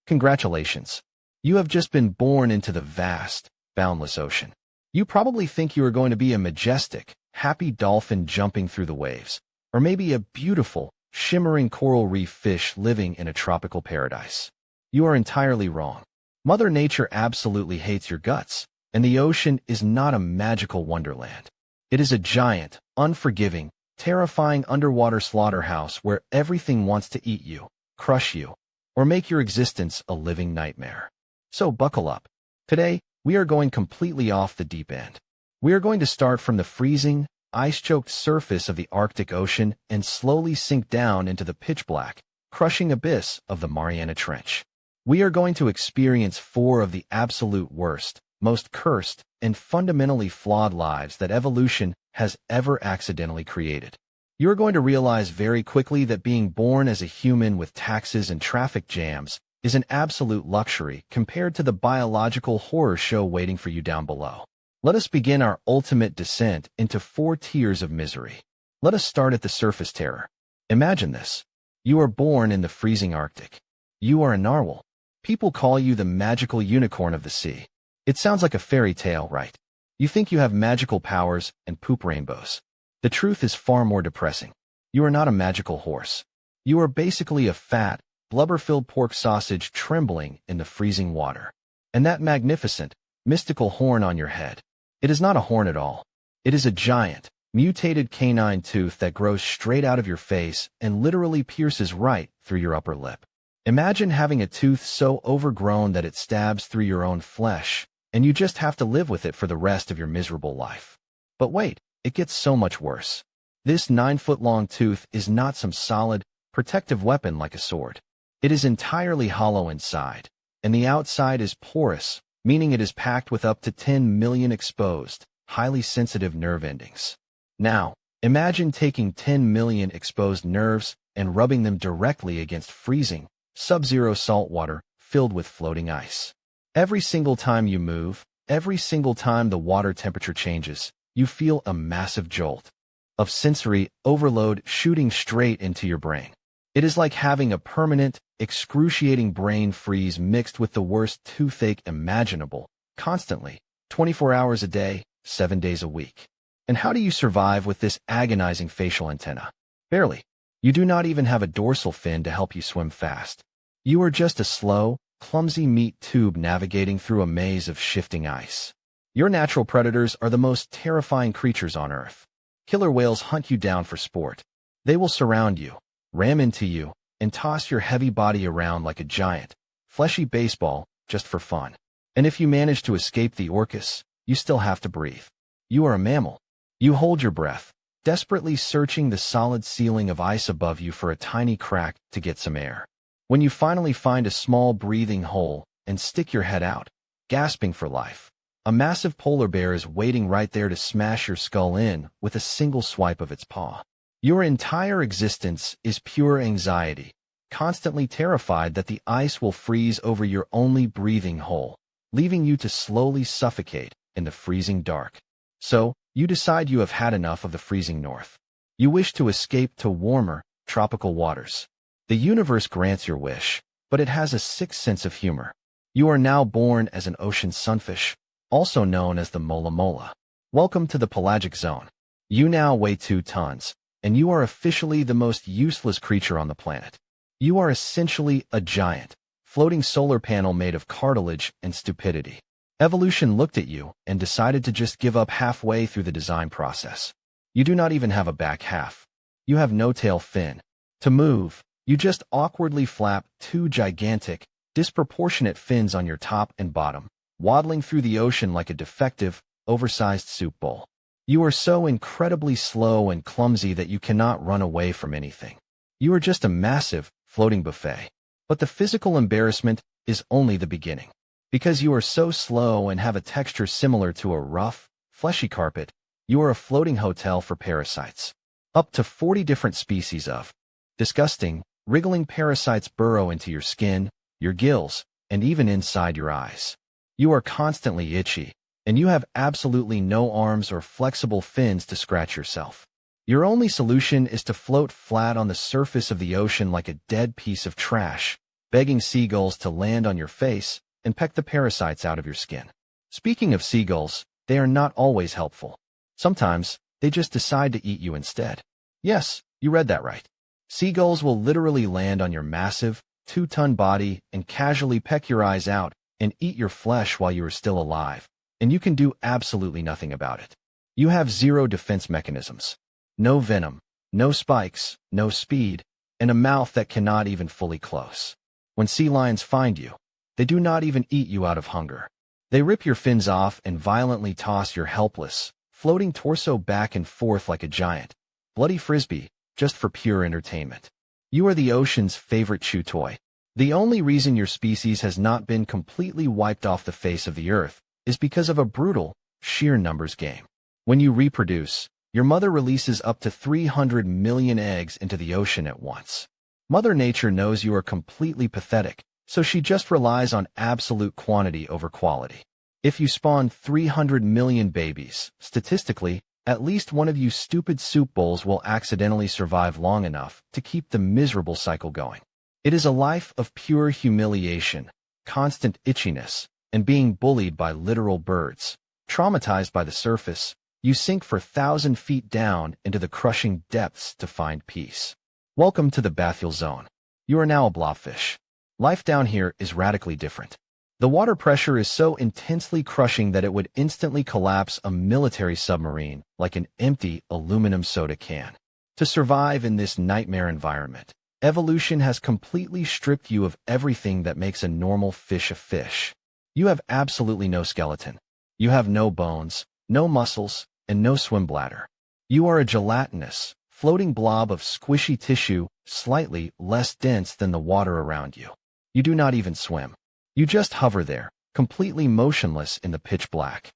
Congratulations. You have just been born into the vast, boundless ocean. You probably think you are going to be a majestic, happy dolphin jumping through the waves, or maybe a beautiful, shimmering coral reef fish living in a tropical paradise. You are entirely wrong. Mother Nature absolutely hates your guts, and the ocean is not a magical wonderland. It is a giant, unforgiving, terrifying underwater slaughterhouse where everything wants to eat you, crush you, or make your existence a living nightmare. So buckle up. Today, we are going completely off the deep end. We are going to start from the freezing, ice-choked surface of the Arctic Ocean and slowly sink down into the pitch-black, crushing abyss of the Mariana Trench. We are going to experience 4 of the absolute worst, most cursed, and fundamentally flawed lives that evolution has ever accidentally created. You are going to realize very quickly that being born as a human with taxes and traffic jams is an absolute luxury compared to the biological horror show waiting for you down below. Let us begin our ultimate descent into 4 tiers of misery. Let us start at the surface terror. Imagine this. You are born in the freezing Arctic. You are a narwhal. People call you the magical unicorn of the sea. It sounds like a fairy tale, right? You think you have magical powers and poop rainbows. The truth is far more depressing. You are not a magical horse. You are basically a fat, blubber-filled pork sausage trembling in the freezing water. And that magnificent, mystical horn on your head. It is not a horn at all. It is a giant, mutated canine tooth that grows straight out of your face and literally pierces right through your upper lip. Imagine having a tooth so overgrown that it stabs through your own flesh, and you just have to live with it for the rest of your miserable life. But wait, it gets so much worse. This 9-foot-long tooth is not some solid, protective weapon like a sword. It is entirely hollow inside, and the outside is porous, meaning it is packed with up to 10 million exposed, highly sensitive nerve endings. Now, imagine taking 10 million exposed nerves and rubbing them directly against freezing, sub-zero salt water filled with floating ice. Every single time you move, every single time the water temperature changes, you feel a massive jolt of sensory overload shooting straight into your brain. It is like having a permanent, excruciating brain freeze mixed with the worst toothache imaginable, constantly, 24 hours a day, 7 days a week. And how do you survive with this agonizing facial antenna? Barely. You do not even have a dorsal fin to help you swim fast. You are just a slow, clumsy meat tube navigating through a maze of shifting ice. Your natural predators are the most terrifying creatures on Earth. Killer whales hunt you down for sport. They will surround you, ram into you, and toss your heavy body around like a giant, fleshy baseball, just for fun. And if you manage to escape the orcas, you still have to breathe. You are a mammal. You hold your breath, desperately searching the solid ceiling of ice above you for a tiny crack to get some air. When you finally find a small breathing hole and stick your head out, gasping for life, a massive polar bear is waiting right there to smash your skull in with a single swipe of its paw. Your entire existence is pure anxiety, constantly terrified that the ice will freeze over your only breathing hole, leaving you to slowly suffocate in the freezing dark. So, you decide you have had enough of the freezing north. You wish to escape to warmer, tropical waters. The universe grants your wish, but it has a sick sense of humor. You are now born as an ocean sunfish, also known as the mola mola. Welcome to the pelagic zone. You now weigh 2 tons, and you are officially the most useless creature on the planet. You are essentially a giant, floating solar panel made of cartilage and stupidity. Evolution looked at you and decided to just give up halfway through the design process. You do not even have a back half. You have no tail fin. To move, you just awkwardly flap 2 gigantic, disproportionate fins on your top and bottom, waddling through the ocean like a defective, oversized soup bowl. You are so incredibly slow and clumsy that you cannot run away from anything. You are just a massive, floating buffet. But the physical embarrassment is only the beginning. Because you are so slow and have a texture similar to a rough, fleshy carpet, you are a floating hotel for parasites. Up to 40 different species of disgusting, wriggling parasites burrow into your skin, your gills, and even inside your eyes. You are constantly itchy, and you have absolutely no arms or flexible fins to scratch yourself. Your only solution is to float flat on the surface of the ocean like a dead piece of trash, begging seagulls to land on your face and peck the parasites out of your skin. Speaking of seagulls, they are not always helpful. Sometimes, they just decide to eat you instead. Yes, you read that right. Seagulls will literally land on your massive, 2-ton body and casually peck your eyes out and eat your flesh while you are still alive, and you can do absolutely nothing about it. You have zero defense mechanisms. No venom, no spikes, no speed, and a mouth that cannot even fully close. When sea lions find you, they do not even eat you out of hunger. They rip your fins off and violently toss your helpless, floating torso back and forth like a giant, bloody frisbee, just for pure entertainment. You are the ocean's favorite chew toy. The only reason your species has not been completely wiped off the face of the earth is because of a brutal, sheer numbers game. When you reproduce, your mother releases up to 300 million eggs into the ocean at once. Mother Nature knows you are completely pathetic, so she just relies on absolute quantity over quality. If you spawn 300 million babies, statistically, at least one of you stupid soup bowls will accidentally survive long enough to keep the miserable cycle going. It is a life of pure humiliation, constant itchiness, and being bullied by literal birds. Traumatized by the surface, you sink for 1,000 feet down into the crushing depths to find peace. Welcome to the bathyal zone. You are now a blobfish. Life down here is radically different. The water pressure is so intensely crushing that it would instantly collapse a military submarine like an empty aluminum soda can. To survive in this nightmare environment, evolution has completely stripped you of everything that makes a normal fish a fish. You have absolutely no skeleton. You have no bones, no muscles, and no swim bladder. You are a gelatinous, floating blob of squishy tissue, slightly less dense than the water around you. You do not even swim. You just hover there, completely motionless in the pitch black.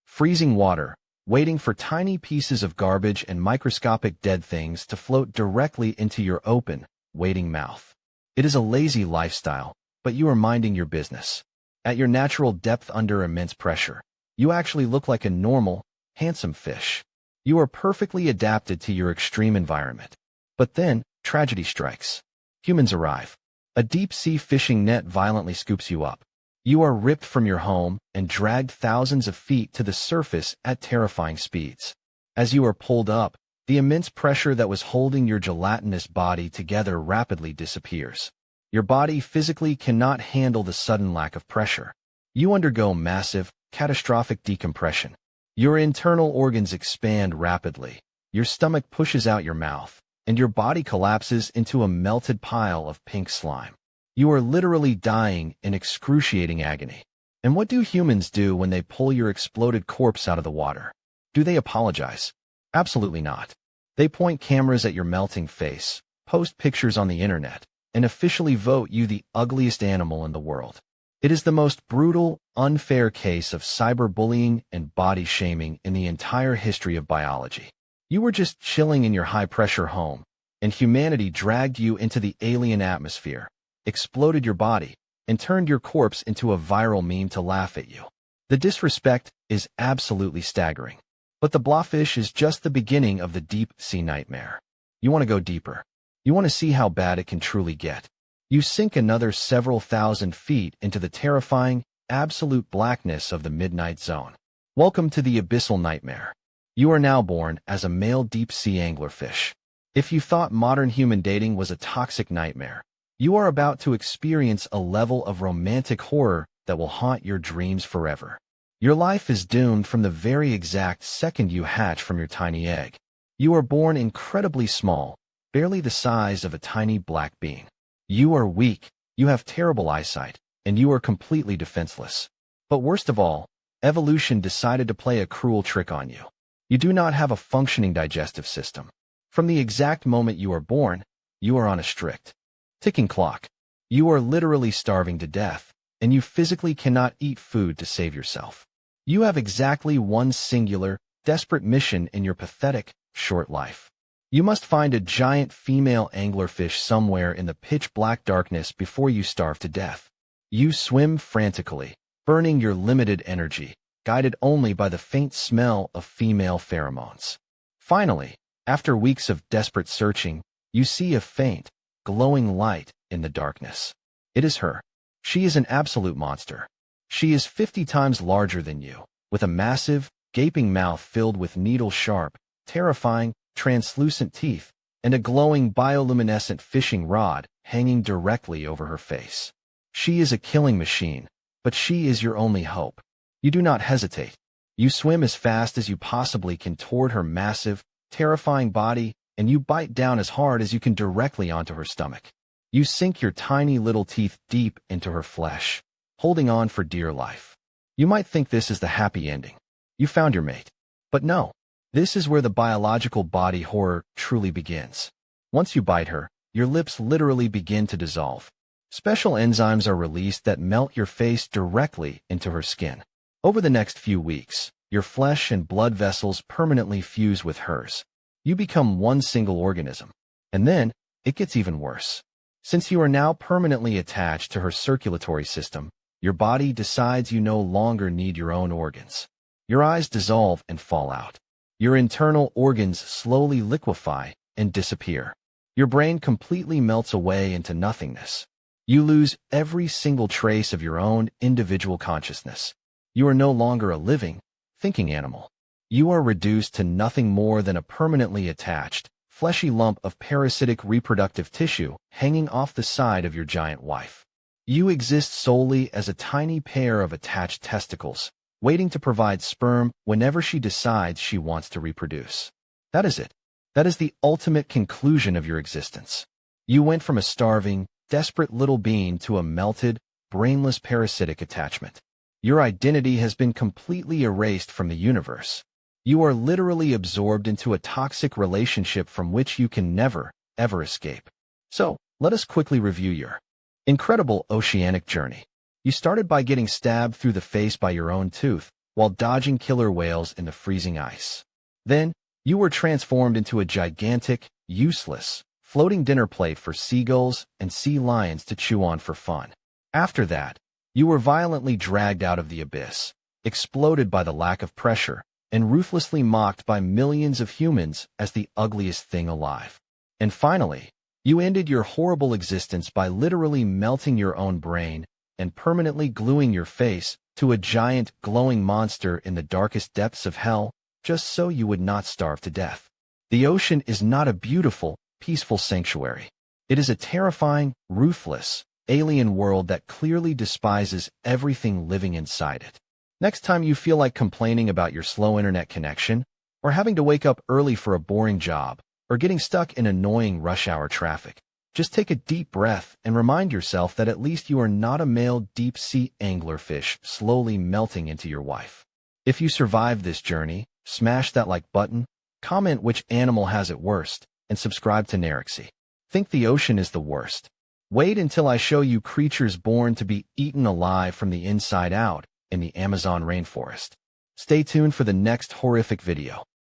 Freezing water, waiting for tiny pieces of garbage and microscopic dead things to float directly into your open, waiting mouth. It is a lazy lifestyle, but you are minding your business. At your natural depth under immense pressure, you actually look like a normal, handsome fish. You are perfectly adapted to your extreme environment. But then, tragedy strikes. Humans arrive. A deep-sea fishing net violently scoops you up. You are ripped from your home and dragged thousands of feet to the surface at terrifying speeds. As you are pulled up, the immense pressure that was holding your gelatinous body together rapidly disappears. Your body physically cannot handle the sudden lack of pressure. You undergo massive, catastrophic decompression. Your internal organs expand rapidly. Your stomach pushes out your mouth, and your body collapses into a melted pile of pink slime. You are literally dying in excruciating agony. And what do humans do when they pull your exploded corpse out of the water? Do they apologize? Absolutely not. They point cameras at your melting face, post pictures on the internet, and officially vote you the ugliest animal in the world. It is the most brutal, unfair case of cyberbullying and body shaming in the entire history of biology. You were just chilling in your high-pressure home, and humanity dragged you into the alien atmosphere, exploded your body, and turned your corpse into a viral meme to laugh at you. The disrespect is absolutely staggering. But the blobfish is just the beginning of the deep-sea nightmare. You want to go deeper. You want to see how bad it can truly get. You sink another several thousand feet into the terrifying, absolute blackness of the midnight zone. Welcome to the abyssal nightmare. You are now born as a male deep-sea anglerfish. If you thought modern human dating was a toxic nightmare, you are about to experience a level of romantic horror that will haunt your dreams forever. Your life is doomed from the very exact second you hatch from your tiny egg. You are born incredibly small, barely the size of a tiny black bean. You are weak, you have terrible eyesight, and you are completely defenseless. But worst of all, evolution decided to play a cruel trick on you. You do not have a functioning digestive system. From the exact moment you are born, you are on a strict, ticking clock. You are literally starving to death, and you physically cannot eat food to save yourself. You have exactly one singular, desperate mission in your pathetic, short life. You must find a giant female anglerfish somewhere in the pitch-black darkness before you starve to death. You swim frantically, burning your limited energy, guided only by the faint smell of female pheromones. Finally, after weeks of desperate searching, you see a faint, glowing light in the darkness. It is her. She is an absolute monster. She is 50 times larger than you, with a massive, gaping mouth filled with needle-sharp, terrifying, translucent teeth, and a glowing bioluminescent fishing rod hanging directly over her face. She is a killing machine, but she is your only hope. You do not hesitate. You swim as fast as you possibly can toward her massive, terrifying body, and you bite down as hard as you can directly onto her stomach. You sink your tiny little teeth deep into her flesh, holding on for dear life. You might think this is the happy ending. You found your mate. But no, this is where the biological body horror truly begins. Once you bite her, your lips literally begin to dissolve. Special enzymes are released that melt your face directly into her skin. Over the next few weeks, your flesh and blood vessels permanently fuse with hers. You become one single organism. And then, it gets even worse. Since you are now permanently attached to her circulatory system, your body decides you no longer need your own organs. Your eyes dissolve and fall out. Your internal organs slowly liquefy and disappear. Your brain completely melts away into nothingness. You lose every single trace of your own individual consciousness. You are no longer a living, thinking animal. You are reduced to nothing more than a permanently attached, fleshy lump of parasitic reproductive tissue hanging off the side of your giant wife. You exist solely as a tiny pair of attached testicles, waiting to provide sperm whenever she decides she wants to reproduce. That is it. That is the ultimate conclusion of your existence. You went from a starving, desperate little being to a melted, brainless parasitic attachment. Your identity has been completely erased from the universe. You are literally absorbed into a toxic relationship from which you can never, ever escape. So, let us quickly review your incredible oceanic journey. You started by getting stabbed through the face by your own tooth, while dodging killer whales in the freezing ice. Then, you were transformed into a gigantic, useless, floating dinner plate for seagulls and sea lions to chew on for fun. After that, you were violently dragged out of the abyss, exploded by the lack of pressure, and ruthlessly mocked by millions of humans as the ugliest thing alive. And finally, you ended your horrible existence by literally melting your own brain and permanently gluing your face to a giant, glowing monster in the darkest depths of hell, just so you would not starve to death. The ocean is not a beautiful, peaceful sanctuary. It is a terrifying, ruthless, alien world that clearly despises everything living inside it. Next time you feel like complaining about your slow internet connection, or having to wake up early for a boring job, or getting stuck in annoying rush hour traffic, just take a deep breath and remind yourself that at least you are not a male deep-sea anglerfish slowly melting into your wife. If you survived this journey, smash that like button, comment which animal has it worst, and subscribe to Nerixy. Think the ocean is the worst? Wait until I show you creatures born to be eaten alive from the inside out in the Amazon rainforest. Stay tuned for the next horrific video.